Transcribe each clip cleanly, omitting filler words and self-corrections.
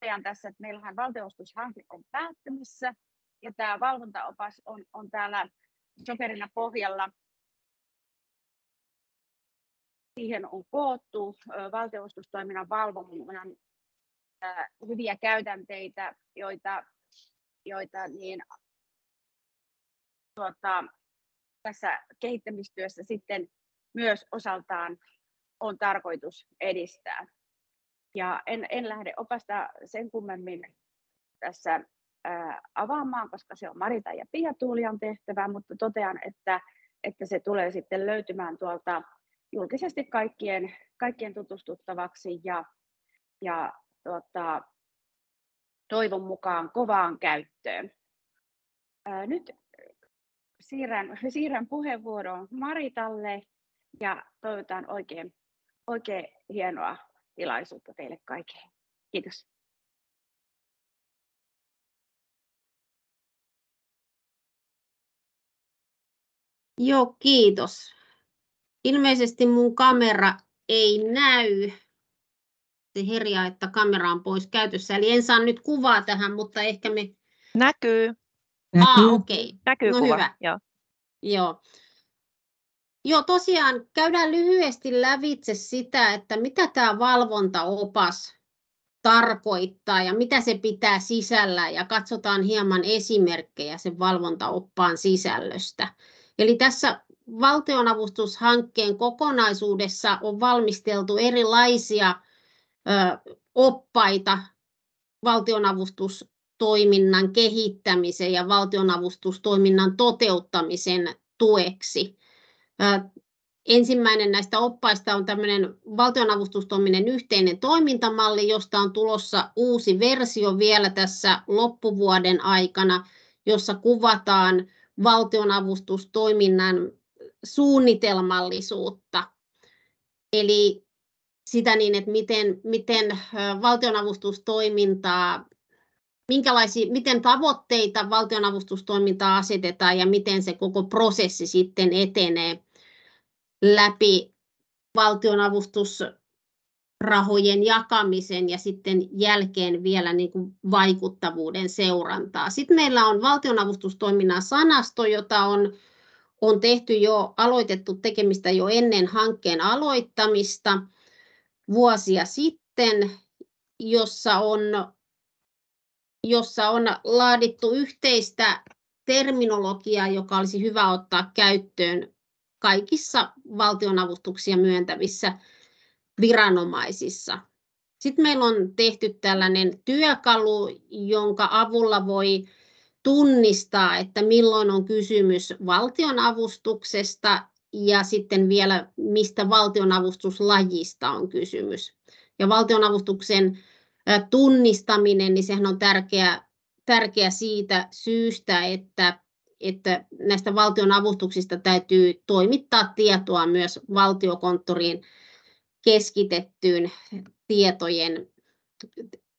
totean tässä, että meillähän valtionavustushanke on päättymässä ja tämä valvontaopas on täällä sokerina pohjalla. Siihen on koottu valtionavustustoiminnan valvonnan hyviä käytänteitä, joita niin, tässä kehittämistyössä sitten myös osaltaan on tarkoitus edistää. Ja en lähde opasta sen kummemmin tässä avaamaan, koska se on Marita ja Pia-Tuulian tehtävä, mutta totean, että se tulee sitten löytymään tuolta julkisesti kaikkien tutustuttavaksi ja toivon mukaan kovaan käyttöön. Nyt siirrän puheenvuoron Maritalle ja toivotan oikein hienoa tilaisuutta teille kaikille. Kiitos. Joo, kiitos. Ilmeisesti mun kamera ei näy. Se herjaa, että kamera on pois käytössä. Eli en saa nyt kuvaa tähän, mutta ehkä me... Näkyy. Okei. Näkyy no kuva. Hyvä. Joo. Joo, tosiaan käydään lyhyesti lävitse sitä, että mitä tämä valvontaopas tarkoittaa ja mitä se pitää sisällä ja katsotaan hieman esimerkkejä sen valvontaoppaan sisällöstä. Eli tässä valtionavustushankkeen kokonaisuudessa on valmisteltu erilaisia oppaita valtionavustustoiminnan kehittämisen ja valtionavustustoiminnan toteuttamisen tueksi. Ensimmäinen näistä oppaista on tämmöinen valtionavustustoiminnan yhteinen toimintamalli, josta on tulossa uusi versio vielä tässä loppuvuoden aikana, jossa kuvataan valtionavustustoiminnan suunnitelmallisuutta. Eli sitä niin, että miten valtionavustustoimintaa, miten tavoitteita valtionavustustoimintaa asetetaan ja miten se koko prosessi sitten etenee läpi valtionavustusrahojen jakamisen ja sitten jälkeen vielä niin kuin vaikuttavuuden seurantaa. Sitten meillä on valtionavustustoiminnan sanasto, jota on aloitettu tekemistä jo ennen hankkeen aloittamista vuosia sitten, jossa on laadittu yhteistä terminologiaa, joka olisi hyvä ottaa käyttöön kaikissa valtionavustuksia myöntävissä viranomaisissa. Sitten meillä on tehty tällainen työkalu, jonka avulla voi tunnistaa, että milloin on kysymys valtionavustuksesta ja sitten vielä mistä valtionavustuslajista on kysymys. Ja valtionavustuksen tunnistaminen, niin sehän on tärkeä siitä syystä, että näistä valtionavustuksista täytyy toimittaa tietoa myös Valtiokonttoriin keskitettyyn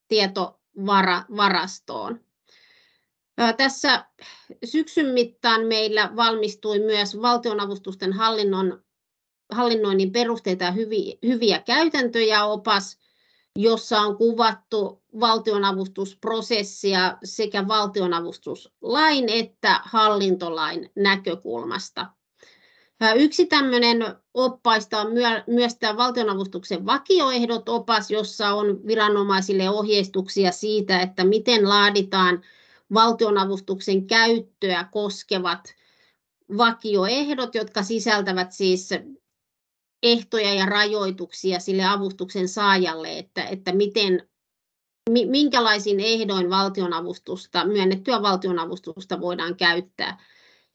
tietovarastoon. Tässä syksyn mittaan meillä valmistui myös valtionavustusten hallinnoinnin perusteita ja hyviä käytäntöjä opas, jossa on kuvattu valtionavustusprosessia sekä valtionavustuslain että hallintolain näkökulmasta. Yksi tämmöinen oppaista on myös tämä valtionavustuksen vakioehdot opas, jossa on viranomaisille ohjeistuksia siitä, että miten laaditaan valtionavustuksen käyttöä koskevat vakioehdot, jotka sisältävät siis ehtoja ja rajoituksia sille avustuksen saajalle, että minkälaisin ehdoin myönnettyä valtionavustusta voidaan käyttää.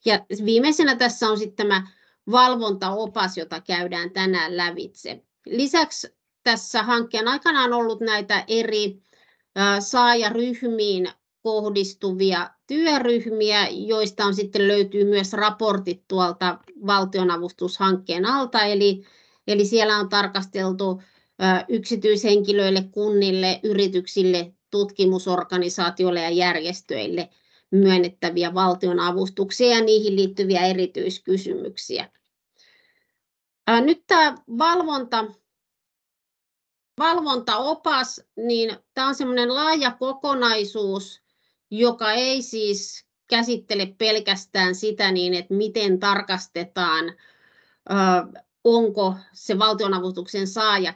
Ja viimeisenä tässä on sitten tämä valvontaopas, jota käydään tänään lävitse. Lisäksi tässä hankkeen aikana on ollut näitä eri saajaryhmiin kohdistuvia työryhmiä, joista sitten löytyy myös raportit tuolta valtionavustushankkeen alta. Eli siellä on tarkasteltu yksityishenkilöille, kunnille, yrityksille, tutkimusorganisaatioille ja järjestöille myönnettäviä valtionavustuksia ja niihin liittyviä erityiskysymyksiä. Nyt tämä valvontaopas, niin tämä on semmoinen laaja kokonaisuus, joka ei siis käsittele pelkästään sitä, niin että miten tarkastetaan, onko se valtionavustuksen saaja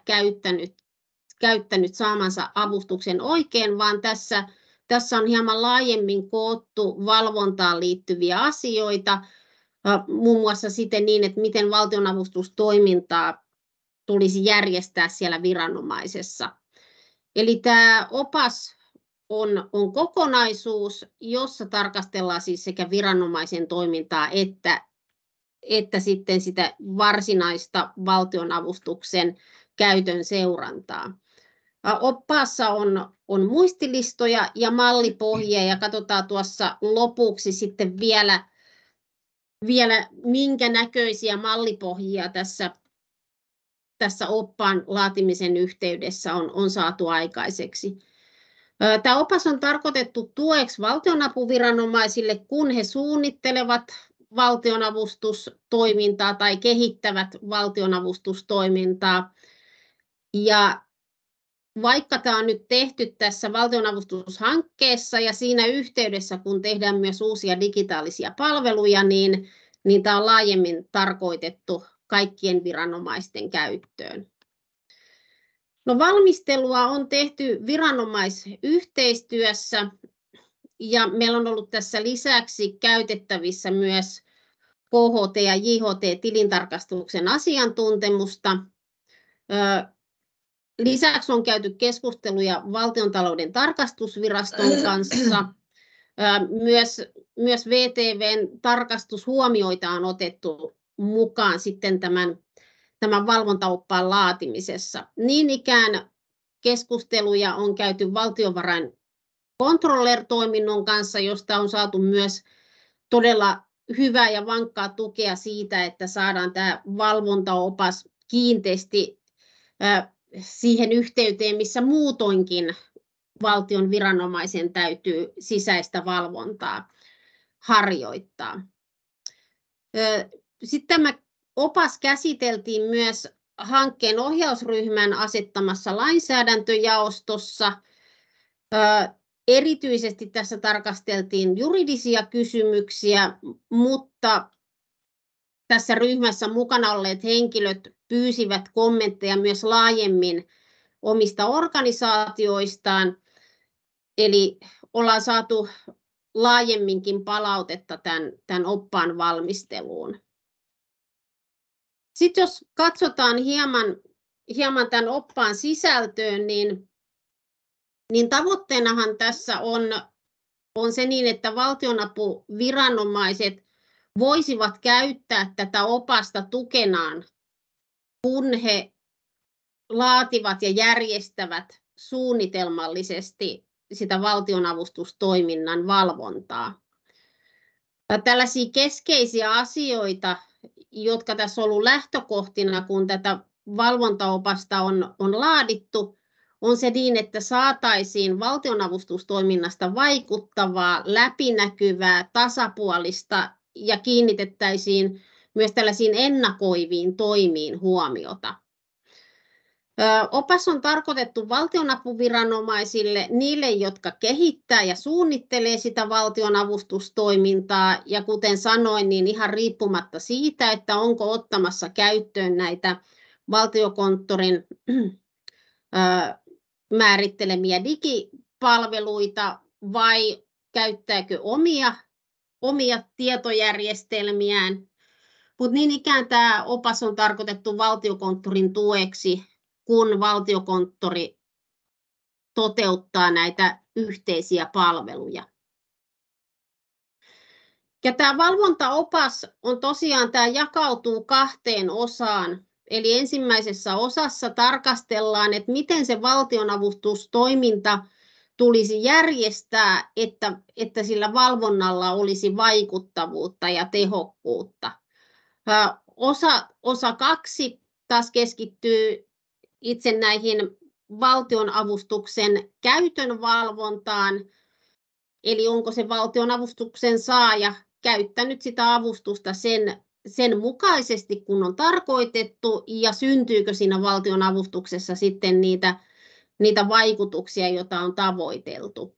käyttänyt saamansa avustuksen oikein, vaan tässä on hieman laajemmin koottu valvontaan liittyviä asioita, muun muassa siten niin, että miten valtionavustustoimintaa tulisi järjestää siellä viranomaisessa. Eli tämä opas on kokonaisuus, jossa tarkastellaan siis sekä viranomaisen toimintaa että sitten sitä varsinaista valtionavustuksen käytön seurantaa. Oppaassa on muistilistoja ja mallipohjia, ja katsotaan tuossa lopuksi sitten vielä minkä näköisiä mallipohjia tässä oppaan laatimisen yhteydessä on saatu aikaiseksi. Tämä opas on tarkoitettu tueksi valtionapuviranomaisille, kun he suunnittelevat valtionavustustoimintaa tai kehittävät valtionavustustoimintaa. Ja vaikka tämä on nyt tehty tässä valtionavustushankkeessa ja siinä yhteydessä, kun tehdään myös uusia digitaalisia palveluja, niin tämä on laajemmin tarkoitettu kaikkien viranomaisten käyttöön. No, valmistelua on tehty viranomaisyhteistyössä ja meillä on ollut tässä lisäksi käytettävissä myös KHT ja JHT-tilintarkastuksen asiantuntemusta. Lisäksi on käyty keskusteluja Valtiontalouden tarkastusviraston kanssa. Myös VTV:n tarkastushuomioita on otettu mukaan sitten tämän valvontaoppaan laatimisessa. Niin ikään keskusteluja on käyty valtiovarain controller-toiminnon kanssa, josta on saatu myös todella hyvää ja vankkaa tukea siitä, että saadaan tämä valvontaopas kiinteästi siihen yhteyteen, missä muutoinkin valtion viranomaisen täytyy sisäistä valvontaa harjoittaa. Sitten tämä opas käsiteltiin myös hankkeen ohjausryhmän asettamassa lainsäädäntöjaostossa. Erityisesti tässä tarkasteltiin juridisia kysymyksiä, mutta tässä ryhmässä mukana olleet henkilöt pyysivät kommentteja myös laajemmin omista organisaatioistaan, eli ollaan saatu laajemminkin palautetta tämän oppaan valmisteluun. Sitten jos katsotaan hieman tämän oppaan sisältöön, niin tavoitteenahan tässä on se niin, että valtionapuviranomaiset voisivat käyttää tätä opasta tukenaan, kun he laativat ja järjestävät suunnitelmallisesti sitä valtionavustustoiminnan valvontaa. Tällaisia keskeisiä asioita, jotka tässä on ollut lähtökohtina, kun tätä valvontaopasta on laadittu, on se niin, että saataisiin valtionavustustoiminnasta vaikuttavaa, läpinäkyvää, tasapuolista ja kiinnitettäisiin myös tällaisiin ennakoiviin toimiin huomiota. Opas on tarkoitettu valtionapuviranomaisille, niille, jotka kehittää ja suunnittelee sitä valtionavustustoimintaa, ja kuten sanoin, niin ihan riippumatta siitä, että onko ottamassa käyttöön näitä Valtiokonttorin määrittelemiä digipalveluita vai käyttääkö omia tietojärjestelmiään. Mutta niin ikään tämä opas on tarkoitettu Valtiokonttorin tueksi, kun Valtiokonttori toteuttaa näitä yhteisiä palveluja. Ja tämä valvontaopas on tosiaan, tämä jakautuu 2 osaan. Eli ensimmäisessä osassa tarkastellaan, että miten se valtionavustustoiminta tulisi järjestää, että sillä valvonnalla olisi vaikuttavuutta ja tehokkuutta. Osa 2 taas keskittyy itse näihin valtionavustuksen käytön valvontaan, eli onko se valtionavustuksen saaja käyttänyt sitä avustusta sen mukaisesti, kun on tarkoitettu, ja syntyykö siinä valtionavustuksessa sitten niitä vaikutuksia, joita on tavoiteltu.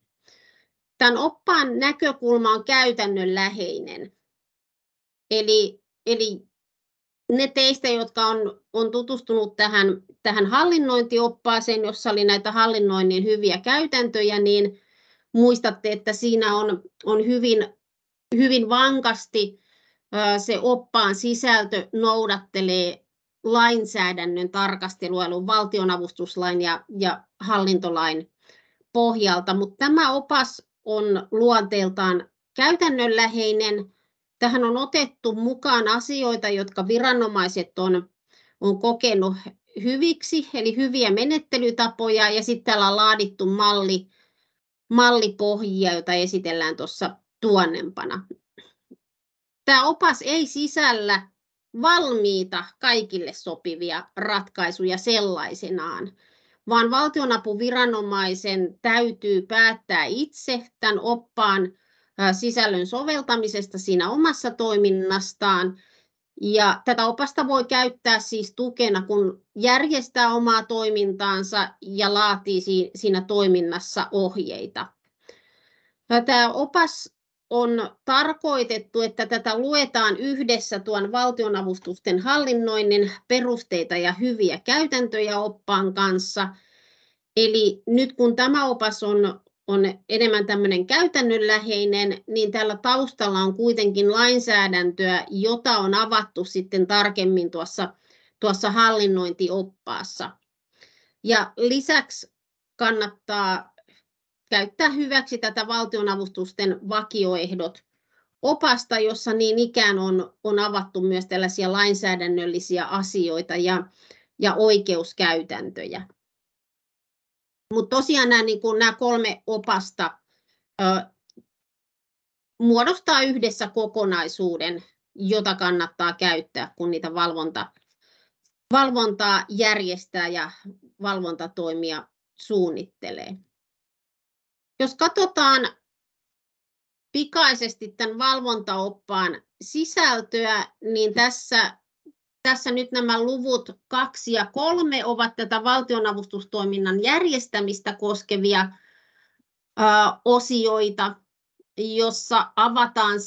Tämän oppaan näkökulma on käytännönläheinen. Eli ne teistä, jotka on tutustunut tähän hallinnointioppaaseen, jossa oli näitä hallinnoinnin hyviä käytäntöjä, niin muistatte, että siinä on hyvin vankasti se oppaan sisältö noudattelee lainsäädännön tarkastelua, eli valtionavustuslain ja hallintolain pohjalta, mutta tämä opas on luonteeltaan käytännönläheinen. Tähän on otettu mukaan asioita, jotka viranomaiset on kokenut hyviksi, eli hyviä menettelytapoja, ja sitten täällä on laadittu mallipohjia, joita esitellään tuossa tuonnempana. Tämä opas ei sisällä valmiita kaikille sopivia ratkaisuja sellaisenaan, vaan valtionapuviranomaisen täytyy päättää itse tämän oppaan sisällön soveltamisesta siinä omassa toiminnastaan. Ja tätä opasta voi käyttää siis tukena, kun järjestää omaa toimintaansa ja laatii siinä toiminnassa ohjeita. Tämä opas on tarkoitettu, että tätä luetaan yhdessä tuon valtionavustusten hallinnoinnin perusteita ja hyviä käytäntöjä oppaan kanssa. Eli nyt kun tämä opas on enemmän tämmöinen käytännönläheinen, niin tällä taustalla on kuitenkin lainsäädäntöä, jota on avattu sitten tarkemmin tuossa hallinnointioppaassa. Ja lisäksi kannattaa käyttää hyväksi tätä valtionavustusten vakioehdot opasta, jossa niin ikään on avattu myös tällaisia lainsäädännöllisiä asioita ja oikeuskäytäntöjä. Mutta tosiaan nämä 3 opasta muodostaa yhdessä kokonaisuuden, jota kannattaa käyttää, kun niitä valvontaa järjestää ja valvontatoimia suunnittelee. Jos katsotaan pikaisesti tämän valvontaoppaan sisältöä, niin tässä nyt nämä luvut 2 ja 3 ovat tätä valtionavustustoiminnan järjestämistä koskevia osioita, jossa avataan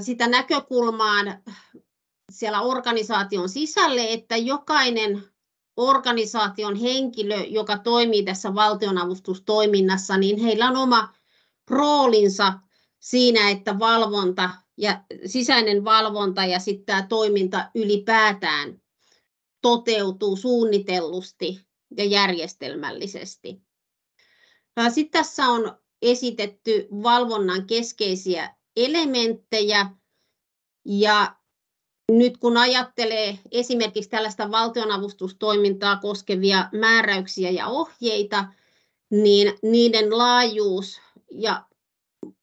sitä näkökulmaa siellä organisaation sisälle, että jokainen organisaation henkilö, joka toimii tässä valtionavustustoiminnassa, niin heillä on oma roolinsa siinä, että valvonta ja sisäinen valvonta ja sitten tämä toiminta ylipäätään toteutuu suunnitellusti ja järjestelmällisesti. Sitten tässä on esitetty valvonnan keskeisiä elementtejä, ja nyt kun ajattelee esimerkiksi tällaista valtionavustustoimintaa koskevia määräyksiä ja ohjeita, niin niiden laajuus ja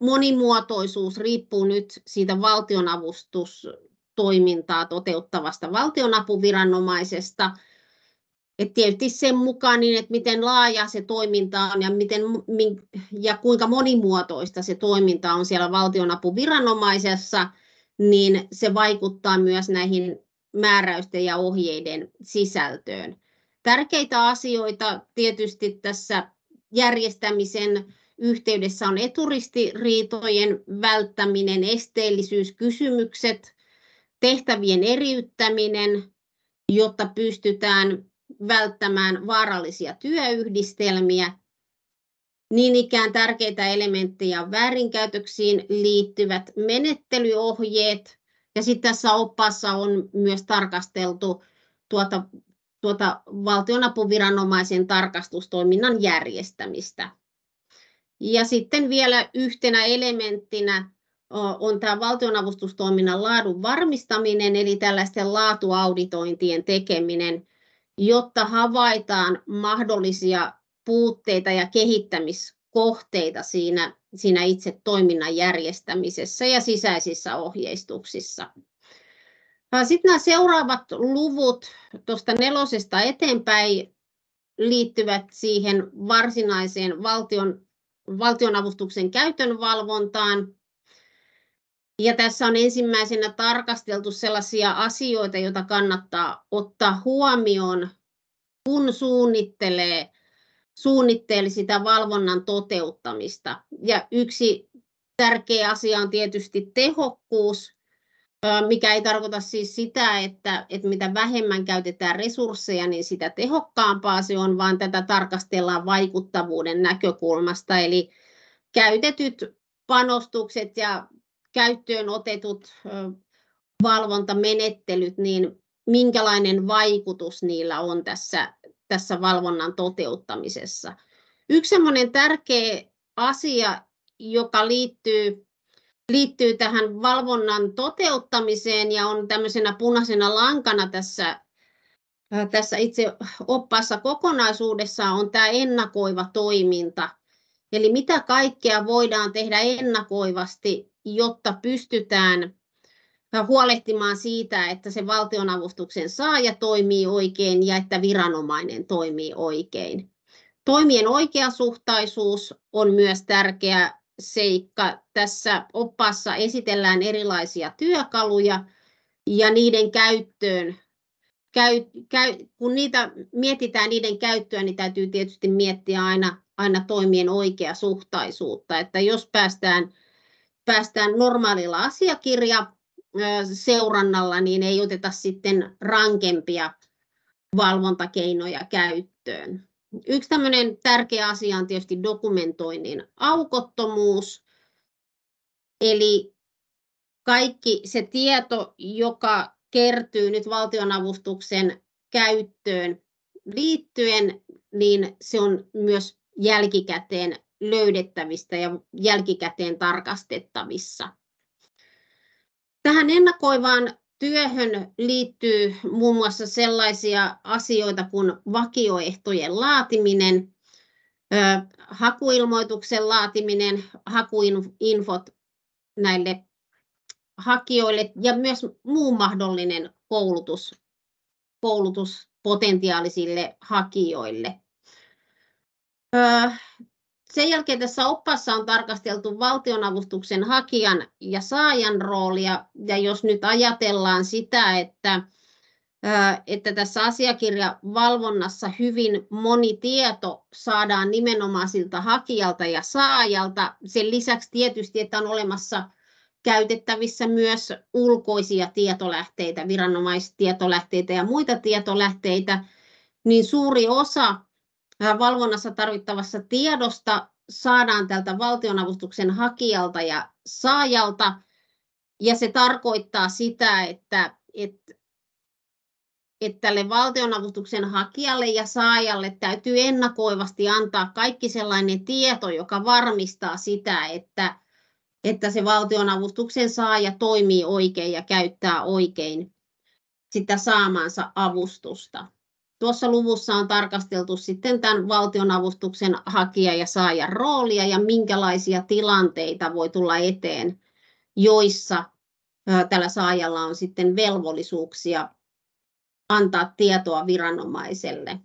monimuotoisuus riippuu nyt siitä valtionavustustoimintaa toteuttavasta valtionapuviranomaisesta. Et tietysti sen mukaan, niin että miten laaja se toiminta on ja kuinka monimuotoista se toiminta on siellä valtionapuviranomaisessa, niin se vaikuttaa myös näihin määräysten ja ohjeiden sisältöön. Tärkeitä asioita tietysti tässä järjestämisen yhteydessä on eturistiriitojen välttäminen, esteellisyyskysymykset, tehtävien eriyttäminen, jotta pystytään välttämään vaarallisia työyhdistelmiä. Niin ikään tärkeitä elementtejä on väärinkäytöksiin liittyvät menettelyohjeet, ja sitten tässä oppaassa on myös tarkasteltu tuota valtionapuviranomaisen tarkastustoiminnan järjestämistä. Ja sitten vielä yhtenä elementtinä on tämä valtionavustustoiminnan laadun varmistaminen, eli tällaisten laatuauditointien tekeminen, jotta havaitaan mahdollisia puutteita ja kehittämiskohteita siinä itse toiminnan järjestämisessä ja sisäisissä ohjeistuksissa. Sitten nämä seuraavat luvut tuosta 4 eteenpäin liittyvät siihen varsinaiseen valtionavustuksen käytön valvontaan. Ja tässä on ensimmäisenä tarkasteltu sellaisia asioita, joita kannattaa ottaa huomioon, kun suunnittelee sitä valvonnan toteuttamista. Ja yksi tärkeä asia on tietysti tehokkuus, mikä ei tarkoita siis sitä, että mitä vähemmän käytetään resursseja, niin sitä tehokkaampaa se on, vaan tätä tarkastellaan vaikuttavuuden näkökulmasta. Eli käytetyt panostukset ja käyttöön otetut valvontamenettelyt, niin minkälainen vaikutus niillä on tässä valvonnan toteuttamisessa. Yksi semmoinen tärkeä asia, joka liittyy tähän valvonnan toteuttamiseen ja on tämmöisenä punaisena lankana tässä itse oppaassa kokonaisuudessaan, on tämä ennakoiva toiminta. Eli mitä kaikkea voidaan tehdä ennakoivasti, jotta pystytään huolehtimaan siitä, että se valtionavustuksen saaja toimii oikein ja että viranomainen toimii oikein. Toimien oikeasuhtaisuus on myös tärkeä seikka. Tässä oppaassa esitellään erilaisia työkaluja ja niiden käyttöön. Kun mietitään niiden käyttöä, niin täytyy tietysti miettiä aina toimien oikeasuhtaisuutta. Että jos päästään normaalilla asiakirjaseurannalla, niin ei oteta sitten rankempia valvontakeinoja käyttöön. Yksi tämmöinen tärkeä asia on tietysti dokumentoinnin aukottomuus. Eli kaikki se tieto, joka kertyy nyt valtionavustuksen käyttöön liittyen, niin se on myös jälkikäteen löydettävistä ja jälkikäteen tarkastettavissa. Tähän ennakoivaan työhön liittyy muun muassa sellaisia asioita kuin vakioehtojen laatiminen, hakuilmoituksen laatiminen, hakuinfot näille hakijoille ja myös muu mahdollinen koulutus potentiaalisille hakijoille. Sen jälkeen tässä oppaassa on tarkasteltu valtionavustuksen hakijan ja saajan roolia, ja jos nyt ajatellaan sitä, että tässä asiakirjavalvonnassa hyvin moni tieto saadaan nimenomaan siltä hakijalta ja saajalta, sen lisäksi tietysti, että on olemassa käytettävissä myös ulkoisia tietolähteitä, viranomaistietolähteitä ja muita tietolähteitä, niin suuri osa valvonnassa tarvittavassa tiedosta saadaan tältä valtionavustuksen hakijalta ja saajalta, ja se tarkoittaa sitä, että tälle valtionavustuksen hakijalle ja saajalle täytyy ennakoivasti antaa kaikki sellainen tieto, joka varmistaa sitä, että se valtionavustuksen saaja toimii oikein ja käyttää oikein sitä saamansa avustusta. Tuossa luvussa on tarkasteltu sitten tämän valtionavustuksen hakijan ja saajan roolia ja minkälaisia tilanteita voi tulla eteen, joissa tällä saajalla on sitten velvollisuuksia antaa tietoa viranomaiselle.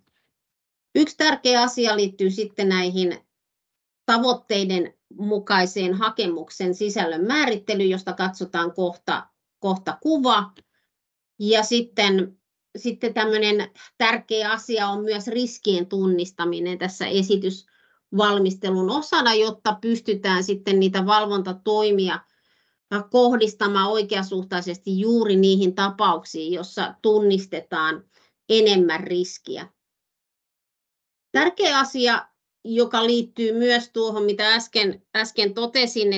Yksi tärkeä asia liittyy sitten näihin tavoitteiden mukaiseen hakemuksen sisällön määrittelyyn, josta katsotaan kohta kuva. Ja sitten tämmöinen tärkeä asia on myös riskien tunnistaminen tässä esitysvalmistelun osana, jotta pystytään sitten niitä valvontatoimia kohdistamaan oikeasuhtaisesti juuri niihin tapauksiin, joissa tunnistetaan enemmän riskiä. Tärkeä asia, joka liittyy myös tuohon, mitä äsken totesin,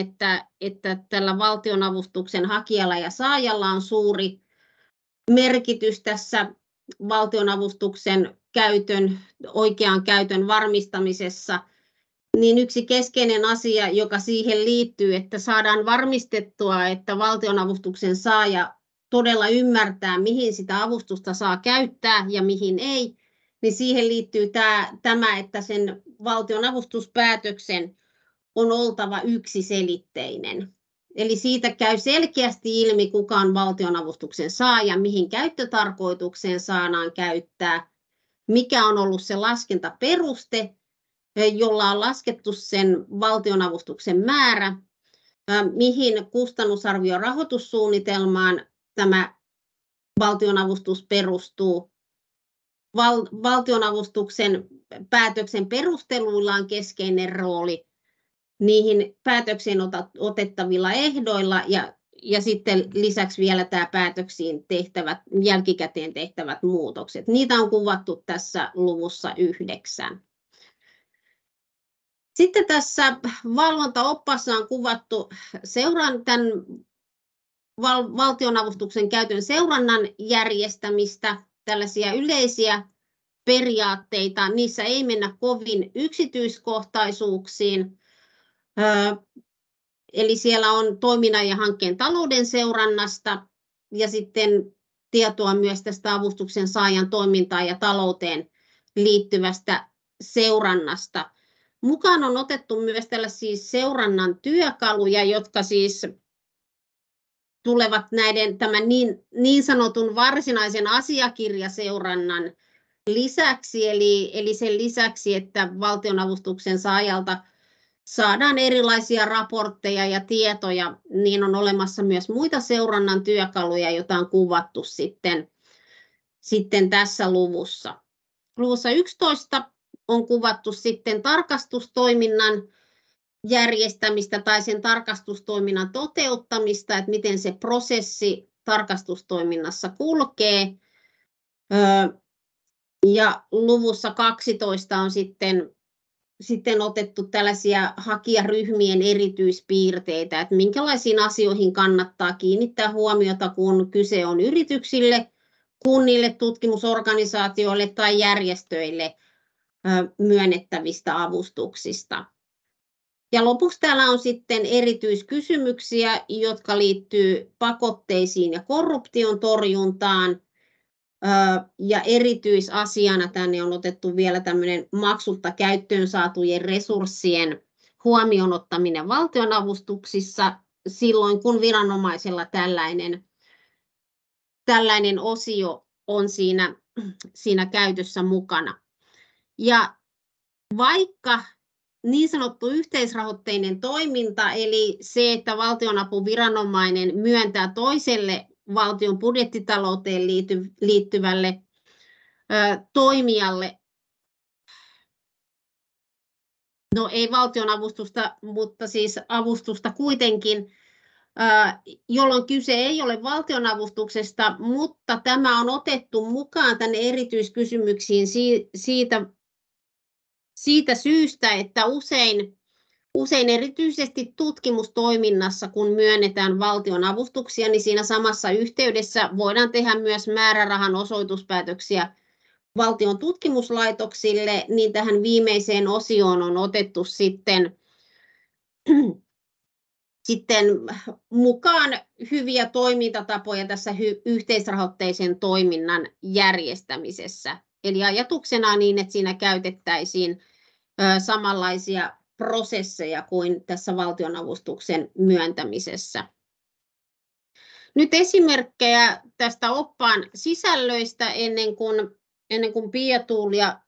että tällä valtionavustuksen hakijalla ja saajalla on suuri merkitys tässä valtionavustuksen oikean käytön varmistamisessa, niin yksi keskeinen asia, joka siihen liittyy, että saadaan varmistettua, että valtionavustuksen saaja todella ymmärtää, mihin sitä avustusta saa käyttää ja mihin ei, niin siihen liittyy tämä, että sen valtionavustuspäätöksen on oltava yksiselitteinen. Eli siitä käy selkeästi ilmi, kuka on valtionavustuksen saaja, mihin käyttötarkoitukseen saadaan käyttää, mikä on ollut se laskentaperuste, jolla on laskettu sen valtionavustuksen määrä, mihin kustannusarviorahoitussuunnitelmaan tämä valtionavustus perustuu. Valtionavustuksen päätöksen perusteluilla on keskeinen rooli niihin päätökseen otettavilla ehdoilla ja sitten lisäksi vielä tämä päätöksiin jälkikäteen tehtävät muutokset. Niitä on kuvattu tässä luvussa 9. Sitten tässä valvontaoppaassa on kuvattu tämän valtionavustuksen käytön seurannan järjestämistä, tällaisia yleisiä periaatteita. Niissä ei mennä kovin yksityiskohtaisuuksiin. Eli siellä on toiminnan ja hankkeen talouden seurannasta ja sitten tietoa myös tästä avustuksen saajan toimintaan ja talouteen liittyvästä seurannasta. Mukaan on otettu myös tällaisia seurannan työkaluja, jotka siis tulevat tämän niin sanotun varsinaisen asiakirjaseurannan lisäksi, eli sen lisäksi, että valtionavustuksen saajalta saadaan erilaisia raportteja ja tietoja, niin on olemassa myös muita seurannan työkaluja, joita on kuvattu sitten tässä luvussa. Luvussa 11 on kuvattu sitten tarkastustoiminnan järjestämistä tai sen tarkastustoiminnan toteuttamista, että miten se prosessi tarkastustoiminnassa kulkee. Ja luvussa 12 on sitten otettu tällaisia hakijaryhmien erityispiirteitä, että minkälaisiin asioihin kannattaa kiinnittää huomiota, kun kyse on yrityksille, kunnille, tutkimusorganisaatioille tai järjestöille myönnettävistä avustuksista. Ja lopuksi täällä on sitten erityiskysymyksiä, jotka liittyy pakotteisiin ja korruption torjuntaan. Ja erityisasiana tänne on otettu vielä tämmöinen maksutta käyttöön saatujen resurssien huomioon ottaminen valtionavustuksissa silloin, kun viranomaisella tällainen osio on siinä käytössä mukana. Ja vaikka niin sanottu yhteisrahoitteinen toiminta, eli se, että valtionapuviranomainen myöntää toiselle valtion budjettitalouteen liittyvälle toimijalle, no ei valtionavustusta, mutta siis avustusta kuitenkin, jolloin kyse ei ole valtionavustuksesta, mutta tämä on otettu mukaan tänne erityiskysymyksiin siitä syystä, että usein erityisesti tutkimustoiminnassa, kun myönnetään valtionavustuksia, niin siinä samassa yhteydessä voidaan tehdä myös määrärahan osoituspäätöksiä valtion tutkimuslaitoksille, niin tähän viimeiseen osioon on otettu sitten mukaan hyviä toimintatapoja tässä yhteisrahoitteisen toiminnan järjestämisessä. Eli ajatuksena on niin, että siinä käytettäisiin samanlaisia prosesseja kuin tässä valtionavustuksen myöntämisessä. Nyt esimerkkejä tästä oppaan sisällöistä ennen kuin Pia-Tuulia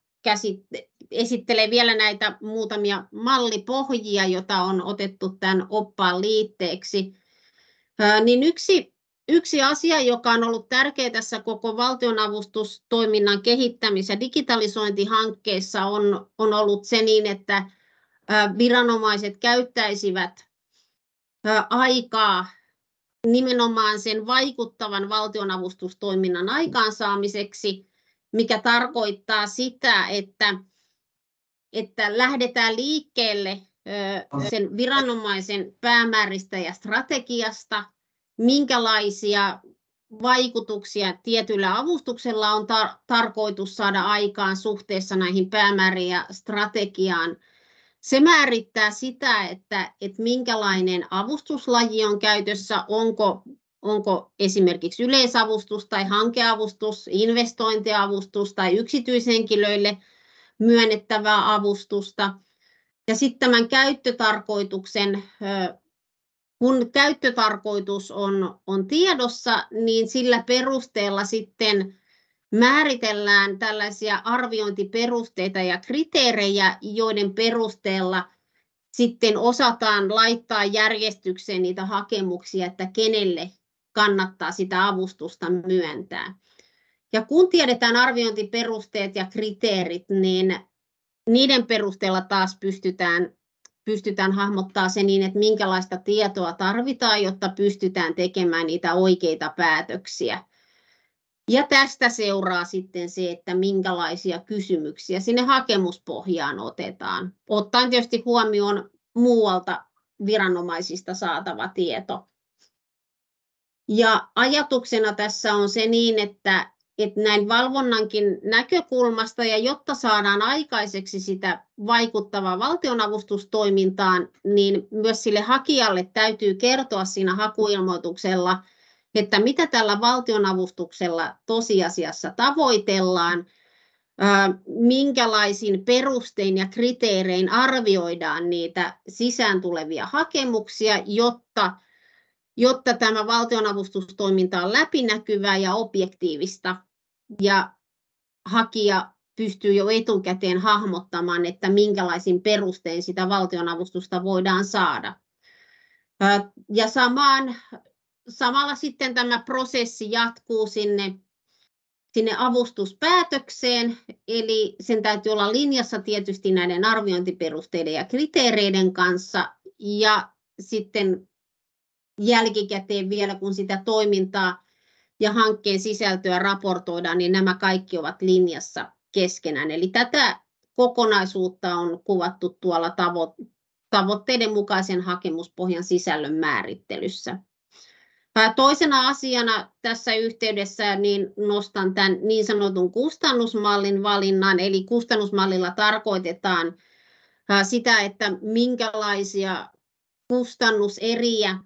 esittelee vielä näitä muutamia mallipohjia, joita on otettu tämän oppaan liitteeksi. Niin yksi asia, joka on ollut tärkeä tässä koko valtionavustustoiminnan kehittämis- ja digitalisointihankkeessa on ollut se niin, että viranomaiset käyttäisivät aikaa nimenomaan sen vaikuttavan valtionavustustoiminnan aikaansaamiseksi, mikä tarkoittaa sitä, että lähdetään liikkeelle sen viranomaisen päämääristä ja strategiasta, minkälaisia vaikutuksia tietyllä avustuksella on tarkoitus saada aikaan suhteessa näihin päämääriin ja strategiaan. Se määrittää sitä, että minkälainen avustuslaji on käytössä, onko esimerkiksi yleisavustus tai hankeavustus, investointiavustus tai yksityishenkilöille myönnettävää avustusta. Ja sitten tämän käyttötarkoituksen, kun käyttötarkoitus on tiedossa, niin sillä perusteella sitten määritellään tällaisia arviointiperusteita ja kriteerejä, joiden perusteella sitten osataan laittaa järjestykseen niitä hakemuksia, että kenelle kannattaa sitä avustusta myöntää. Ja kun tiedetään arviointiperusteet ja kriteerit, niin niiden perusteella taas pystytään hahmottamaan se niin, että minkälaista tietoa tarvitaan, jotta pystytään tekemään niitä oikeita päätöksiä. Ja tästä seuraa sitten se, että minkälaisia kysymyksiä sinne hakemuspohjaan otetaan, ottaen tietysti huomioon muualta viranomaisista saatava tieto. Ja ajatuksena tässä on se niin, että näin valvonnankin näkökulmasta ja jotta saadaan aikaiseksi sitä vaikuttavaa valtionavustustoimintaan, niin myös sille hakijalle täytyy kertoa siinä hakuilmoituksella, että mitä tällä valtionavustuksella tosiasiassa tavoitellaan, minkälaisin perustein ja kriteerein arvioidaan niitä sisään tulevia hakemuksia, jotta tämä valtionavustustoiminta on läpinäkyvää ja objektiivista ja hakija pystyy jo etukäteen hahmottamaan, että minkälaisin perustein sitä valtionavustusta voidaan saada. Ja samalla sitten tämä prosessi jatkuu sinne avustuspäätökseen, eli sen täytyy olla linjassa tietysti näiden arviointiperusteiden ja kriteereiden kanssa, ja sitten jälkikäteen vielä, kun sitä toimintaa ja hankkeen sisältöä raportoidaan, niin nämä kaikki ovat linjassa keskenään. Eli tätä kokonaisuutta on kuvattu tuolla tavoitteiden mukaisen hakemuspohjan sisällön määrittelyssä. Toisena asiana tässä yhteydessä niin nostan tämän niin sanotun kustannusmallin valinnan, eli kustannusmallilla tarkoitetaan sitä, että minkälaisia kustannuseriä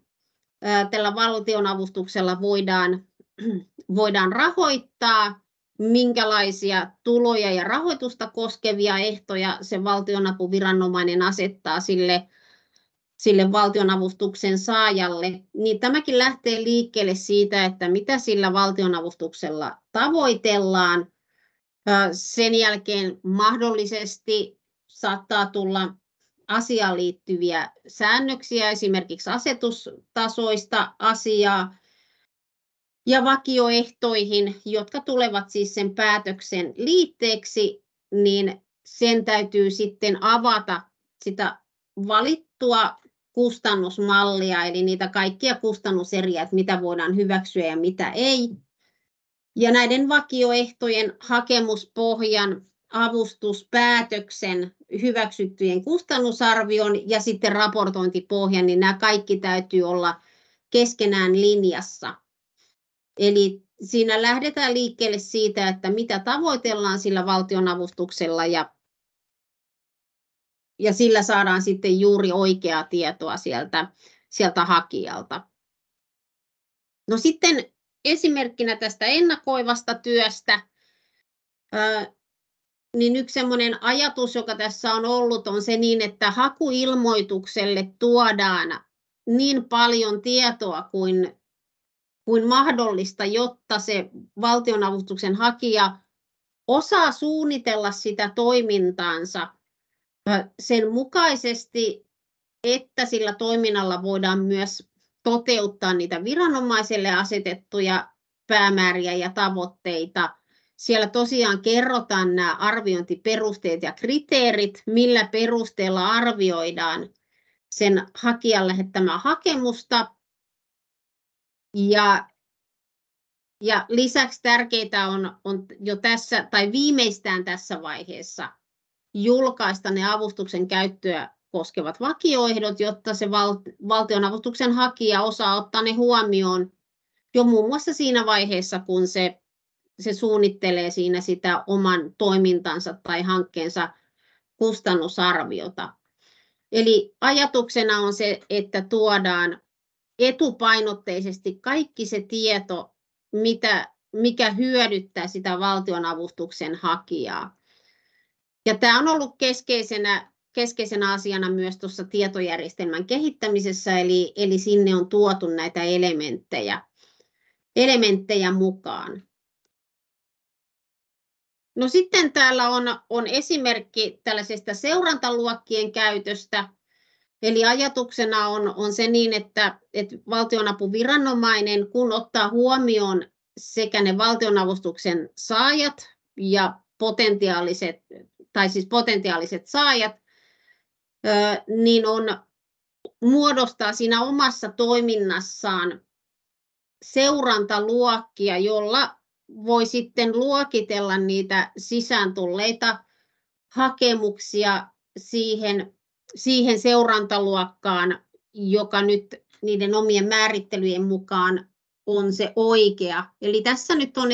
tällä valtionavustuksella voidaan rahoittaa, minkälaisia tuloja ja rahoitusta koskevia ehtoja se valtionapuviranomainen asettaa sille valtionavustuksen saajalle, niin tämäkin lähtee liikkeelle siitä, että mitä sillä valtionavustuksella tavoitellaan. Sen jälkeen mahdollisesti saattaa tulla asiaan liittyviä säännöksiä, esimerkiksi asetustasoista asiaa ja vakioehtoihin, jotka tulevat siis sen päätöksen liitteeksi, niin sen täytyy sitten avata sitä valittua kustannusmallia, eli niitä kaikkia kustannuseriä, että mitä voidaan hyväksyä ja mitä ei. Ja näiden vakioehtojen, hakemuspohjan, avustuspäätöksen, hyväksyttyjen kustannusarvion ja sitten raportointipohjan, niin nämä kaikki täytyy olla keskenään linjassa. Eli siinä lähdetään liikkeelle siitä, että mitä tavoitellaan sillä valtionavustuksella ja sillä saadaan sitten juuri oikeaa tietoa sieltä hakijalta. No sitten esimerkkinä tästä ennakoivasta työstä, niin yksi sellainen ajatus, joka tässä on ollut, on se niin, että hakuilmoitukselle tuodaan niin paljon tietoa kuin mahdollista, jotta se valtionavustuksen hakija osaa suunnitella sitä toimintaansa sen mukaisesti, että sillä toiminnalla voidaan myös toteuttaa niitä viranomaiselle asetettuja päämääriä ja tavoitteita. Siellä tosiaan kerrotaan nämä arviointiperusteet ja kriteerit, millä perusteella arvioidaan sen hakijan lähettämää hakemusta. Ja lisäksi tärkeää on jo tässä tai viimeistään tässä vaiheessa julkaista ne avustuksen käyttöä koskevat vakioehdot, jotta se valtionavustuksen hakija osaa ottaa ne huomioon jo muun muassa siinä vaiheessa, kun se suunnittelee siinä sitä oman toimintansa tai hankkeensa kustannusarviota. Eli ajatuksena on se, että tuodaan etupainotteisesti kaikki se tieto, mikä hyödyttää sitä valtionavustuksen hakijaa. Ja tämä on ollut keskeisenä asiana myös tuossa tietojärjestelmän kehittämisessä, eli sinne on tuotu näitä elementtejä mukaan. No sitten täällä on esimerkki tällaisesta seurantaluokkien käytöstä. Eli ajatuksena on se niin, että valtionapuviranomainen, kun ottaa huomioon sekä ne valtionavustuksen saajat ja potentiaaliset saajat, niin muodostaa siinä omassa toiminnassaan seurantaluokkia, jolla voi sitten luokitella niitä sisään tulleita hakemuksia siihen seurantaluokkaan, joka nyt niiden omien määrittelyjen mukaan on se oikea. Eli tässä nyt on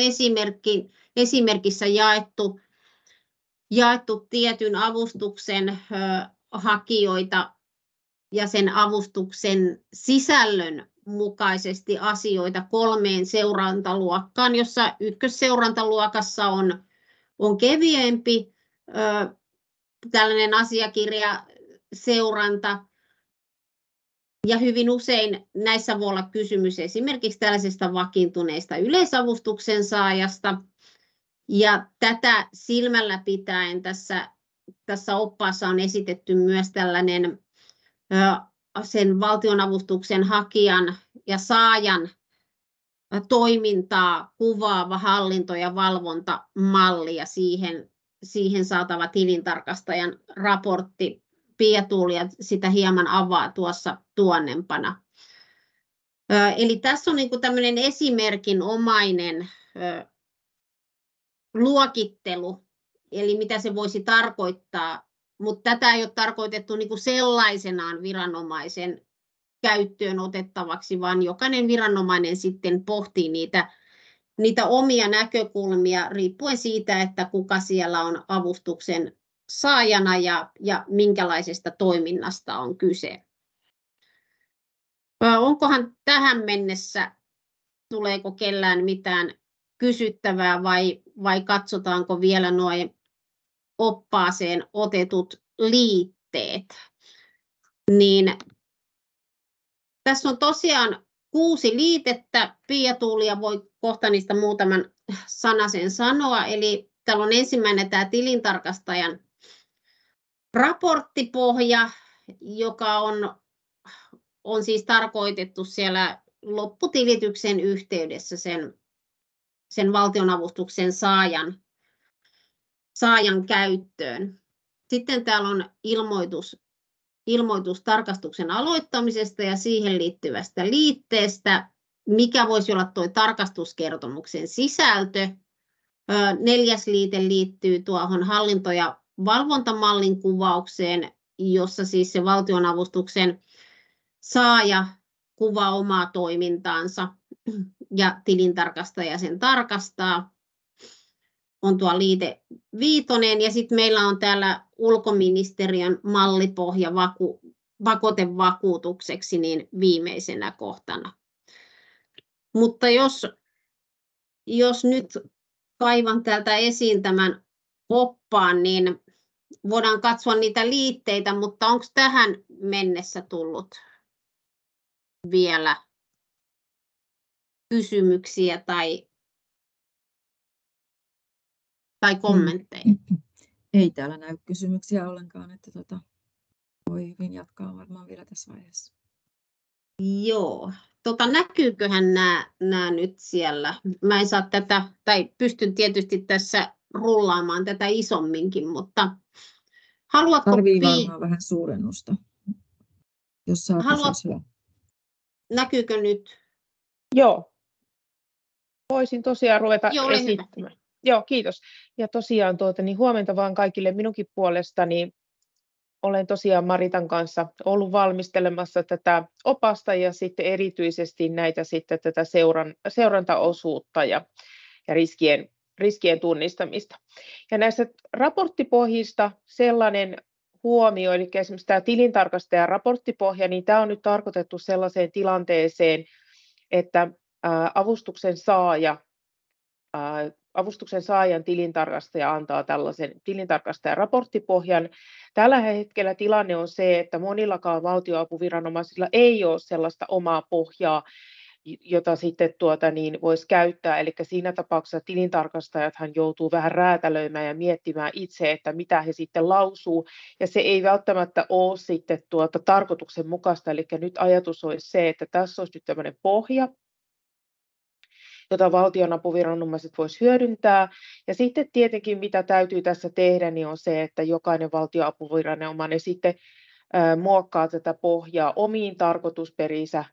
esimerkissä jaettu tietyn avustuksen hakijoita ja sen avustuksen sisällön mukaisesti asioita 3 seurantaluokkaan, jossa ykkösseurantaluokassa on kevyempi tällainen asiakirjaseuranta, ja hyvin usein näissä voi olla kysymys esimerkiksi tällaisesta vakiintuneesta yleisavustuksen saajasta, ja tätä silmällä pitäen tässä oppaassa on esitetty myös tällainen sen valtionavustuksen hakijan ja saajan toimintaa kuvaava hallinto- ja valvontamalli ja siihen saatava tilintarkastajan raportti. Pia Tuulia sitä hieman avaa tuossa tuonnempana. Eli tässä on niin kuin tämmöinen esimerkinomainen luokittelu, eli mitä se voisi tarkoittaa, mutta tätä ei ole tarkoitettu niin kuin sellaisenaan viranomaisen käyttöön otettavaksi, vaan jokainen viranomainen sitten pohtii niitä omia näkökulmia riippuen siitä, että kuka siellä on avustuksen saajana ja minkälaisesta toiminnasta on kyse. Onkohan tähän mennessä, tuleeko kellään mitään kysyttävää vai katsotaanko vielä nuo oppaaseen otetut liitteet? Niin tässä on tosiaan 6 liitettä. Pia Tuulia voi kohta niistä muutaman sanasen sanoa. Eli täällä on ensimmäinen tämä tilintarkastajan raporttipohja, joka on siis tarkoitettu siellä lopputilityksen yhteydessä sen valtionavustuksen saajan käyttöön. Sitten täällä on ilmoitus tarkastuksen aloittamisesta ja siihen liittyvästä liitteestä, mikä voisi olla tuo tarkastuskertomuksen sisältö. 4. liite liittyy tuohon hallinto- ja valvontamallin kuvaukseen, jossa siis se valtionavustuksen saaja kuvaa omaa toimintaansa ja tilintarkastaja sen tarkastaa. On tuo liite 5, ja sitten meillä on täällä ulkoministeriön mallipohja pakotevakuutukseksi niin viimeisenä kohtana. Mutta jos nyt kaivan täältä esiin tämän oppaan, niin voidaan katsoa niitä liitteitä, mutta onko tähän mennessä tullut vielä kysymyksiä tai kommentteja? Ei täällä näy kysymyksiä ollenkaan, että voi hyvin jatkaa varmaan vielä tässä vaiheessa. Joo, näkyyköhän nämä nyt siellä? Mä en saa tätä, tai pystyn tietysti tässä rullaamaan tätä isomminkin, mutta haluatko tarvii varmaan vähän suurennusta, jos saa kysyä. Näkyykö nyt? Joo. Voisin tosiaan ruveta Joo, esittämään. Joo, kiitos. Ja tosiaan huomenta vaan kaikille minunkin puolestani. Olen tosiaan Maritan kanssa ollut valmistelemassa tätä opasta ja sitten erityisesti tätä seurantaosuutta ja riskien tunnistamista. Ja näistä raporttipohjista sellainen huomio, eli esimerkiksi tämä tilintarkastajan raporttipohja, niin tämä on nyt tarkoitettu sellaiseen tilanteeseen, että avustuksen saajan tilintarkastaja antaa tällaisen tilintarkastajan raporttipohjan. Tällä hetkellä tilanne on se, että monillakaan valtionapuviranomaisilla ei ole sellaista omaa pohjaa, jota sitten voisi käyttää. Eli siinä tapauksessa tilintarkastajathan joutuu vähän räätälöimään ja miettimään itse, että mitä he sitten lausuu, ja se ei välttämättä ole sitten tarkoituksenmukaista. Eli nyt ajatus olisi se, että tässä olisi nyt tämmöinen pohja, jota valtionapuviranomaiset voisi hyödyntää. Ja sitten tietenkin, mitä täytyy tässä tehdä, niin on se, että jokainen valtionapuviranomainen sitten muokkaa tätä pohjaa omiin tarkoitusperiinsä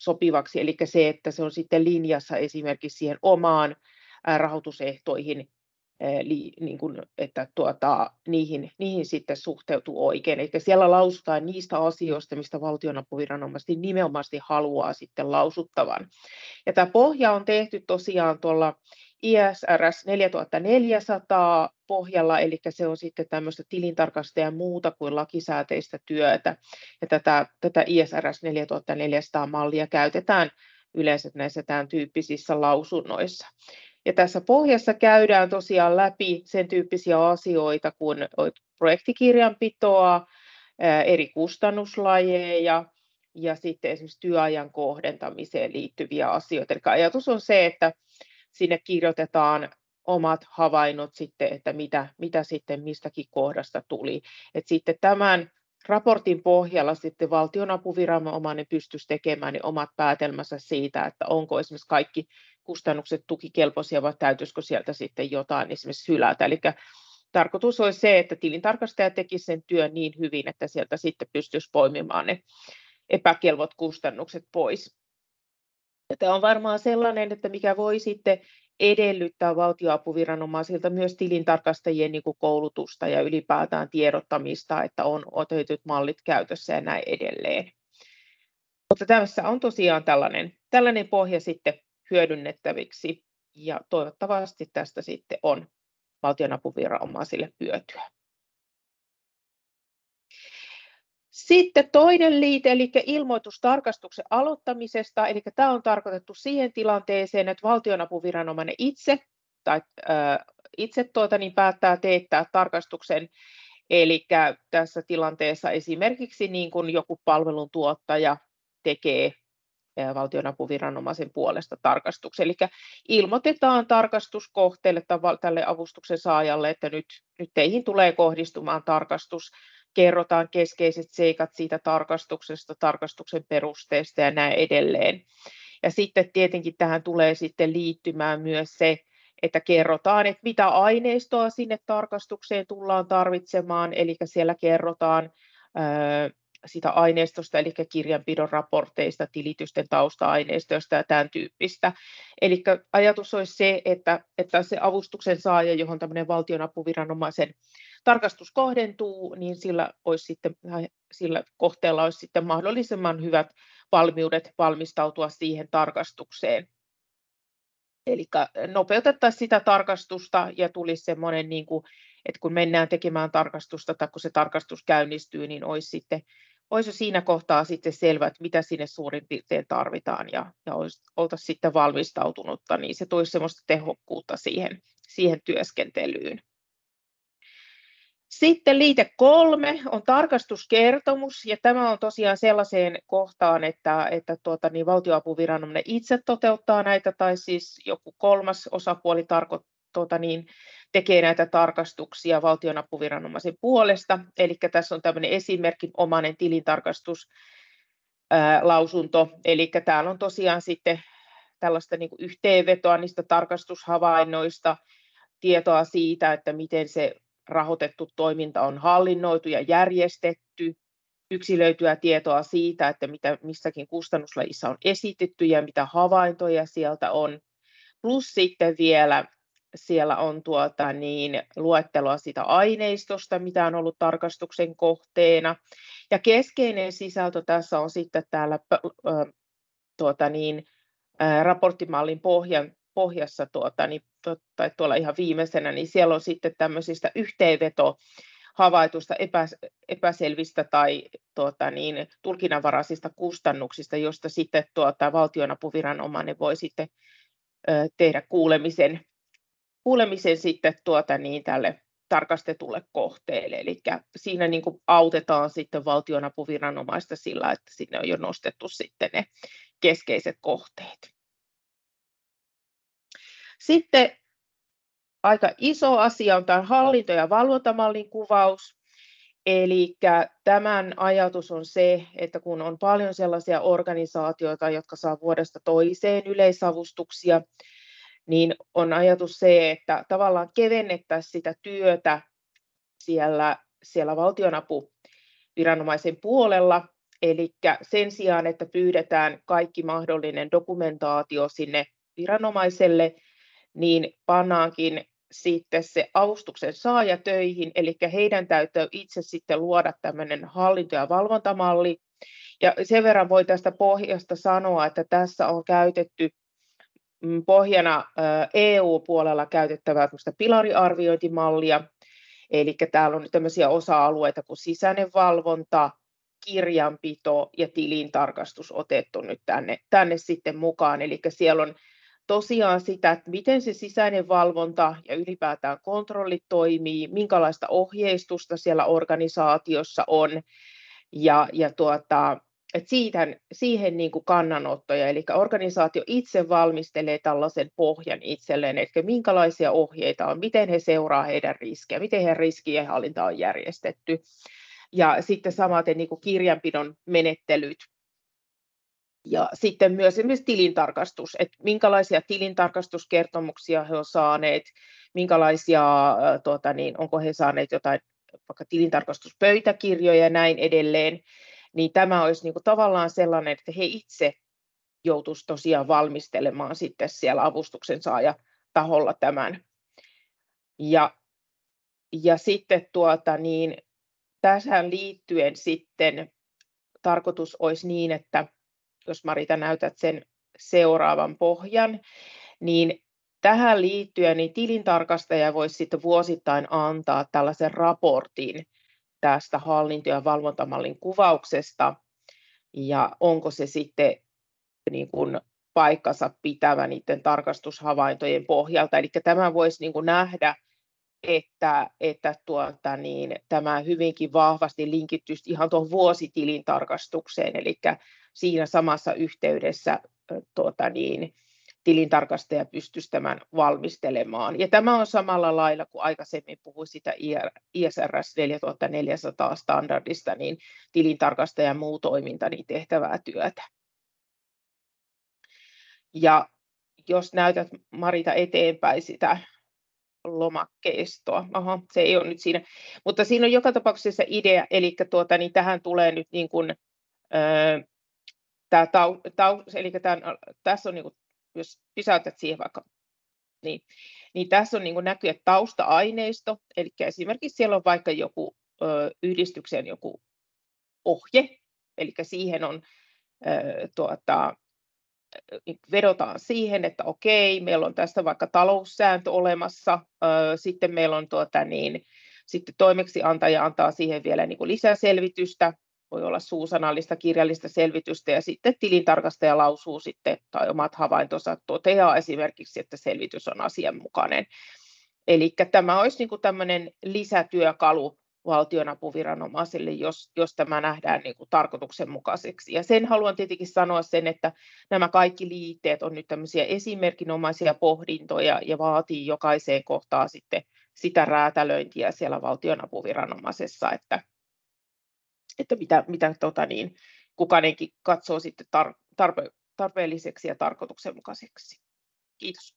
sopivaksi, eli se, että se on sitten linjassa esimerkiksi siihen omaan rahoitusehtoihin, niin kuin, että niihin sitten suhteutuu oikein. Eli siellä lausutaan niistä asioista, mistä valtionapuviranomaiset nimenomaan haluaa sitten lausuttavan. Ja tämä pohja on tehty tosiaan tuolla ISRS 4400 pohjalla, eli se on sitten tämmöistä tilintarkastajan muuta kuin lakisääteistä työtä. Ja tätä ISRS 4400 mallia käytetään yleensä näissä tämän tyyppisissä lausunnoissa. Ja tässä pohjassa käydään tosiaan läpi sen tyyppisiä asioita kuin projektikirjanpitoa, eri kustannuslajeja ja sitten esimerkiksi työajan kohdentamiseen liittyviä asioita. Eli ajatus on se, että sinne kirjoitetaan omat havainnot sitten, että mitä sitten mistäkin kohdasta tuli. Et sitten tämän raportin pohjalla sitten valtionapuviranomainen pystyisi tekemään ne omat päätelmänsä siitä, että onko esimerkiksi kaikki kustannukset tukikelpoisia vai täytyisikö sieltä sitten jotain esimerkiksi hylätä. Eli tarkoitus olisi se, että tilintarkastaja tekisi sen työn niin hyvin, että sieltä sitten pystyisi poimimaan ne epäkelvot kustannukset pois. Ja tämä on varmaan sellainen, että mikä voi sitten edellyttää valtionapuviranomaisilta myös tilintarkastajien niin kuin koulutusta ja ylipäätään tiedottamista, että on otetut mallit käytössä ja näin edelleen. Mutta tässä on tosiaan tällainen pohja sitten hyödynnettäviksi ja toivottavasti tästä sitten on valtionapuviranomaisille hyötyä. Sitten toinen liite, eli ilmoitus tarkastuksen aloittamisesta, eli tämä on tarkoitettu siihen tilanteeseen, että valtionapuviranomainen itse päättää teettää tarkastuksen, eli tässä tilanteessa esimerkiksi niin kuin joku palveluntuottaja tekee valtionapuviranomaisen puolesta tarkastuksen, eli ilmoitetaan tarkastuskohteelle tälle avustuksen saajalle, että nyt teihin tulee kohdistumaan tarkastus, kerrotaan keskeiset seikat siitä tarkastuksesta, tarkastuksen perusteesta ja näin edelleen. Ja sitten tietenkin tähän tulee sitten liittymään myös se, että kerrotaan, että mitä aineistoa sinne tarkastukseen tullaan tarvitsemaan, eli siellä kerrotaan sitä aineistosta, eli kirjanpidon raporteista, tilitysten tausta-aineistoista ja tämän tyyppistä. Eli ajatus olisi se, että se avustuksen saaja, johon tämmöinen valtionapuviranomaisen tarkastus kohdentuu, niin sillä kohteella olisi sitten mahdollisimman hyvät valmiudet valmistautua siihen tarkastukseen. Eli nopeutettaisiin sitä tarkastusta ja tulisi semmoinen, niin kuin, että kun mennään tekemään tarkastusta tai kun se tarkastus käynnistyy, niin olisi jo siinä kohtaa sitten selvä, että mitä sinne suurin piirtein tarvitaan ja oltaisiin sitten valmistautunutta, niin se toisi semmoista tehokkuutta siihen työskentelyyn. Sitten liite 3 on tarkastuskertomus, ja tämä on tosiaan sellaiseen kohtaan, että valtionapuviranomainen itse toteuttaa näitä, tai siis joku kolmas osapuoli tekee näitä tarkastuksia valtionapuviranomaisen puolesta. Eli tässä on tämmöinen esimerkinomainen tilintarkastuslausunto, eli täällä on tosiaan sitten tällaista niin kuin yhteenvetoa niistä tarkastushavainnoista, tietoa siitä, että miten se rahoitettu toiminta on hallinnoitu ja järjestetty, yksilöityä tietoa siitä, että mitä missäkin kustannuslajissa on esitetty ja mitä havaintoja sieltä on. Plus sitten vielä siellä on luetteloa sitä aineistosta, mitä on ollut tarkastuksen kohteena. Ja keskeinen sisältö tässä on sitten täällä raporttimallin pohjassa tai tuolla ihan viimeisenä, niin siellä on sitten tämmöisistä yhteenvetohavaituista epäselvistä tai tulkinnanvaraisista kustannuksista, josta sitten valtionapuviranomainen voi sitten tehdä kuulemisen sitten tälle tarkastetulle kohteelle. Eli siinä niin kuin autetaan sitten valtionapuviranomaista sillä, että sinne on jo nostettu sitten ne keskeiset kohteet. Sitten aika iso asia on tämä hallinto- ja valvontamallin kuvaus. Eli tämän ajatus on se, että kun on paljon sellaisia organisaatioita, jotka saa vuodesta toiseen yleisavustuksia, niin on ajatus se, että tavallaan kevennettäisiin sitä työtä siellä valtionapuviranomaisen puolella. Eli sen sijaan, että pyydetään kaikki mahdollinen dokumentaatio sinne viranomaiselle, niin pannaankin sitten se avustuksen saaja töihin, eli heidän täytyy itse sitten luoda tämmöinen hallinto- ja valvontamalli. Ja sen verran voi tästä pohjasta sanoa, että tässä on käytetty pohjana EU-puolella käytettävää pilariarviointimallia, eli täällä on tämmöisiä osa-alueita kuin sisäinen valvonta, kirjanpito ja tilintarkastus otettu nyt tänne sitten mukaan, eli siellä on tosiaan sitä, että miten se sisäinen valvonta ja ylipäätään kontrollit toimii, minkälaista ohjeistusta siellä organisaatiossa on, että siihen niin kuin kannanottoja, eli organisaatio itse valmistelee tällaisen pohjan itselleen, eli minkälaisia ohjeita on, miten he seuraa heidän riskejä, miten heidän riskienhallinta on järjestetty, ja sitten samaten niin kuin kirjanpidon menettelyt. Ja sitten myös esimerkiksi tilintarkastus, että minkälaisia tilintarkastuskertomuksia he ovat saaneet, minkälaisia, onko he saaneet jotain vaikka tilintarkastuspöytäkirjoja ja näin edelleen, niin tämä olisi niin kuin tavallaan sellainen, että he itse joutuisivat tosiaan valmistelemaan sitten siellä avustuksen saajataholla tämän. Ja sitten tähän liittyen sitten tarkoitus olisi niin, että jos Marita näytät sen seuraavan pohjan, niin tähän liittyen niin tilintarkastaja voisi sitten vuosittain antaa tällaisen raportin tästä hallinto- ja valvontamallin kuvauksesta, ja onko se sitten niin kuin paikkansa pitävä niiden tarkastushavaintojen pohjalta. Eli tämä voisi niin kuin nähdä, että tämä hyvinkin vahvasti linkittyisi ihan tuohon vuositilintarkastukseen, eli siinä samassa yhteydessä tilintarkastaja pystyisi tämän valmistelemaan. Ja tämä on samalla lailla kuin aikaisemmin puhuin sitä ISRS 4400 standardista, niin tilintarkastajan muu toiminta niin tehtävää työtä. Ja jos näytät Marita eteenpäin sitä lomakkeistoa. Se ei ole nyt siinä, mutta siinä on joka tapauksessa idea, eli niin tähän tulee nyt niin kuin tässä on niin kuin, jos pysäytät siihen vaikka, niin tässä on niin kuin näkyy tausta-aineisto, eli esimerkiksi siellä on vaikka joku yhdistyksen joku ohje, eli siihen on vedotaan siihen, että okei, meillä on tässä vaikka taloussääntö olemassa, sitten meillä on sitten toimeksiantaja antaa siihen vielä niin kuin lisäselvitystä, voi olla suusanallista kirjallista selvitystä, ja sitten tilintarkastaja lausuu sitten tai omat havaintonsa, toteaa esimerkiksi, että selvitys on asianmukainen. Eli tämä olisi niin kuin tämmöinen lisätyökalu valtionapuviranomaisille, jos tämä nähdään niin kuin tarkoituksenmukaiseksi. Ja sen haluan tietenkin sanoa sen, että nämä kaikki liitteet on nyt tämmöisiä esimerkinomaisia pohdintoja ja vaatii jokaiseen kohtaan sitten sitä räätälöintiä siellä valtionapuviranomaisessa, että mitä kukainenkin katsoo sitten tarpeelliseksi ja tarkoituksenmukaiseksi. Kiitos.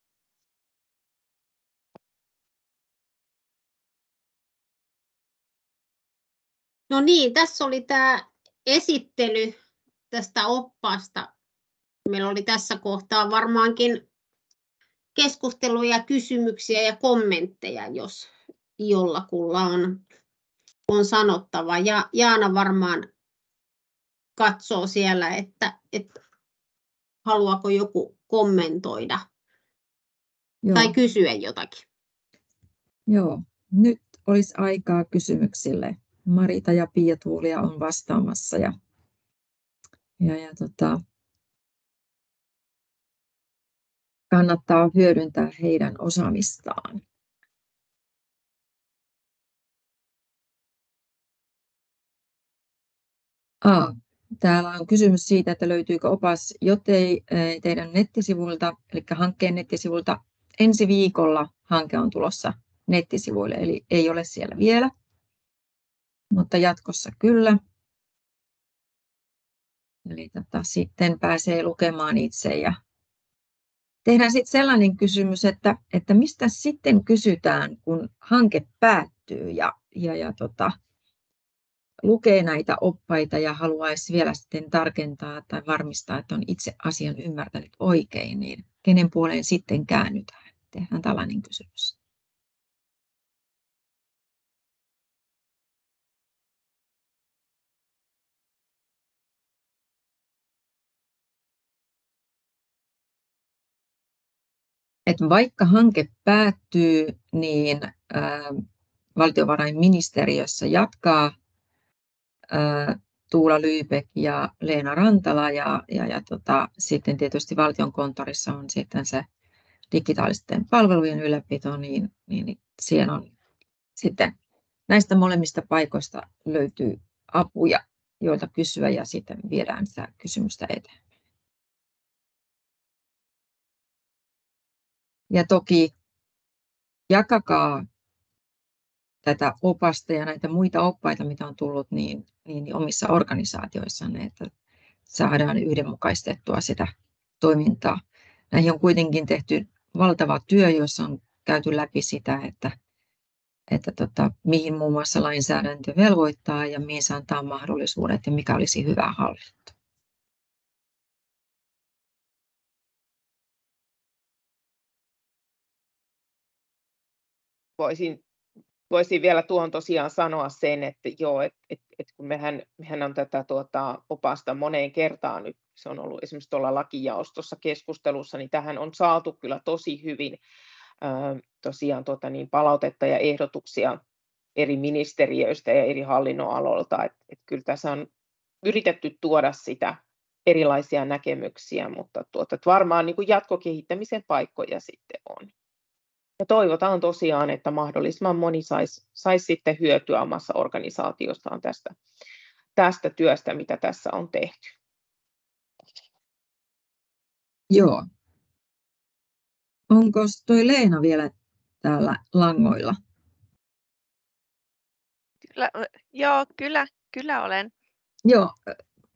No niin, tässä oli tämä esittely tästä oppaasta. Meillä oli tässä kohtaa varmaankin keskusteluja, kysymyksiä ja kommentteja, jos jollakulla on sanottava. Ja Jaana varmaan katsoo siellä, että haluaako joku kommentoida tai kysyä jotakin. Joo, nyt olisi aikaa kysymyksille. Marita ja Pia-Tuulia on vastaamassa kannattaa hyödyntää heidän osaamistaan. täällä on kysymys siitä, että löytyykö opas Jotei teidän nettisivuilta, eli hankkeen nettisivuilta. Ensi viikolla hanke on tulossa nettisivuille, eli ei ole siellä vielä, mutta jatkossa kyllä. Eli sitten pääsee lukemaan itse. Ja tehdään sitten sellainen kysymys, että mistä sitten kysytään, kun hanke päättyy ja lukee näitä oppaita ja haluaisi vielä sitten tarkentaa tai varmistaa, että on itse asian ymmärtänyt oikein, niin kenen puoleen sitten käännytään? Tehdään tällainen kysymys. Että vaikka hanke päättyy, niin valtiovarainministeriössä jatkaa Tuula Lyybeck ja Leena Rantala ja sitten tietysti Valtiokonttorissa on sitten se digitaalisten palvelujen ylläpito, niin siellä on sitten näistä molemmista paikoista löytyy apuja, joilta kysyä ja sitten viedään sitä kysymystä eteenpäin. Ja toki jakakaa tätä opasta ja näitä muita oppaita, mitä on tullut, niin omissa organisaatioissanne, että saadaan yhdenmukaistettua sitä toimintaa. Näihin on kuitenkin tehty valtava työ, jossa on käyty läpi sitä, että mihin muun muassa lainsäädäntö velvoittaa ja mihin se antaa mahdollisuudet ja mikä olisi hyvä hallinto. Voisin vielä tuohon tosiaan sanoa sen, että joo, että kun mehän on tätä opasta moneen kertaan nyt, se on ollut esimerkiksi tuolla lakijaostossa keskustelussa, niin tähän on saatu kyllä tosi hyvin tosiaan palautetta ja ehdotuksia eri ministeriöistä ja eri hallinnonaloilta, että kyllä tässä on yritetty tuoda sitä erilaisia näkemyksiä, mutta että varmaan niin kuin jatkokehittämisen paikkoja sitten on. Ja toivotaan tosiaan, että mahdollisimman moni saisi sitten hyötyä omassa organisaatiostaan tästä työstä, mitä tässä on tehty. Joo. Onko toi Leena vielä täällä langoilla? Kyllä olen. Joo.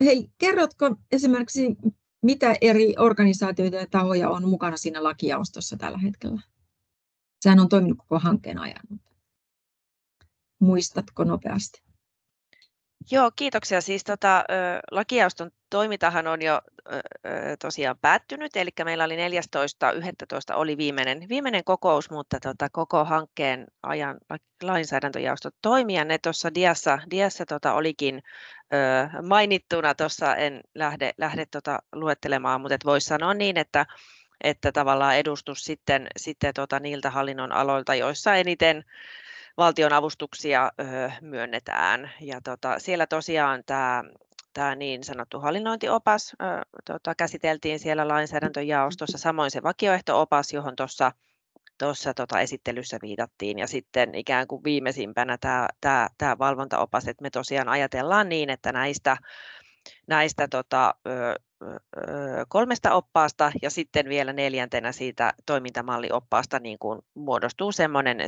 Hei, kerrotko esimerkiksi, mitä eri organisaatioita ja tahoja on mukana siinä lakijaostossa tällä hetkellä? Sehän on toiminut koko hankkeen ajan. Muistatko nopeasti? Joo, kiitoksia. Siis lakijaoston toimintahan on jo tosiaan päättynyt, eli meillä oli 14.11. oli viimeinen kokous, mutta koko hankkeen ajan lainsäädäntöjaosto toimi, ja ne tuossa diassa olikin mainittuna, tuossa en lähde luettelemaan, mutta voisi sanoa niin, että tavallaan edustus sitten niiltä hallinnon aloilta, joissa eniten valtionavustuksia myönnetään. Ja siellä tosiaan tämä niin sanottu hallinnointiopas käsiteltiin siellä lainsäädäntöjaostossa, samoin se vakioehto-opas, johon tuossa esittelyssä viitattiin, ja sitten ikään kuin viimeisimpänä tämä valvontaopas, että me tosiaan ajatellaan niin, että näistä 3 oppaasta ja sitten vielä 4. siitä toimintamallioppaasta niin kuin muodostuu semmoinen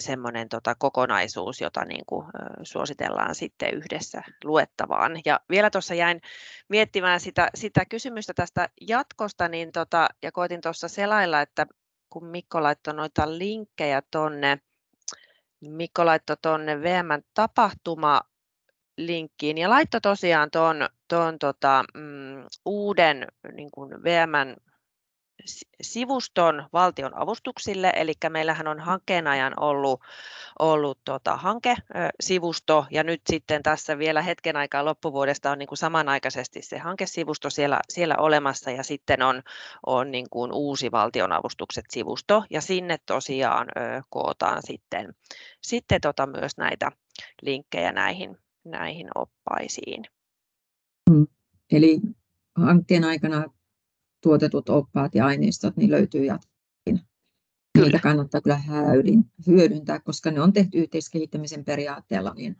kokonaisuus, jota niin kuin suositellaan sitten yhdessä luettavaan. Ja vielä tuossa jäin miettimään sitä kysymystä tästä jatkosta, niin ja koitin tuossa selailla, että kun Mikko laittoi noita linkkejä Mikko laittoi tuonne VM:n tapahtuma-linkkiin ja laittoi tosiaan tuon uuden niin kuin VM:n sivuston valtion avustuksille, eli meillähän on hankkeen ajan ollut hankesivusto, ja nyt sitten tässä vielä hetken aikaa loppuvuodesta on niin kuin samanaikaisesti se hankesivusto siellä olemassa, ja sitten on niin kuin uusi valtionavustukset-sivusto, ja sinne tosiaan kootaan sitten myös näitä linkkejä näihin oppaisiin. Eli hankkeen aikana tuotetut oppaat ja aineistot niin löytyy jatkokin. Niitä kannattaa kyllä hyödyntää, koska ne on tehty yhteiskehittämisen periaatteella, niin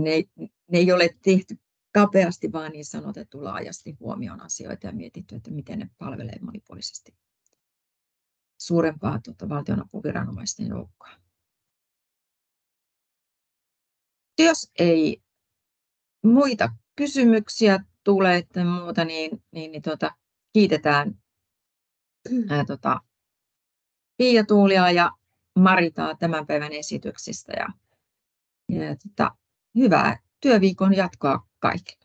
ne ei ole tehty kapeasti, vaan niissä on otettu laajasti huomioon asioita ja mietitty, että miten ne palvelee monipuolisesti suurempaa valtionapuviranomaisten joukkoa. Jos ei muita kysymyksiä tule tai muuta, niin kiitetään Pia-Tuulia ja Maritaa tämän päivän esityksistä ja hyvää työviikon jatkoa kaikille.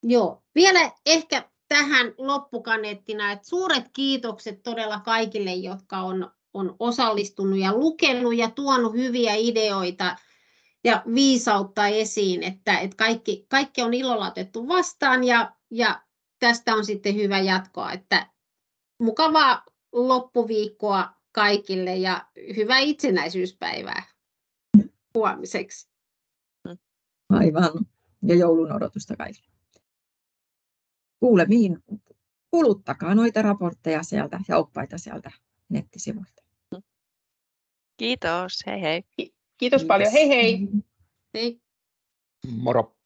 Joo, vielä ehkä tähän loppukaneettina, että suuret kiitokset todella kaikille, jotka on osallistunut ja lukenut ja tuonut hyviä ideoita ja viisautta esiin, että kaikki on ilolla otettu vastaan ja tästä on sitten hyvä jatkoa, että mukavaa loppuviikkoa kaikille ja hyvää itsenäisyyspäivää huomiseksi. Aivan, ja joulun odotusta kaikille. Kuulemiin, kuluttakaa noita raportteja sieltä ja oppaita sieltä nettisivuilta. Kiitos, hei hei. Kiitos paljon, hei hei. Hei. Moro.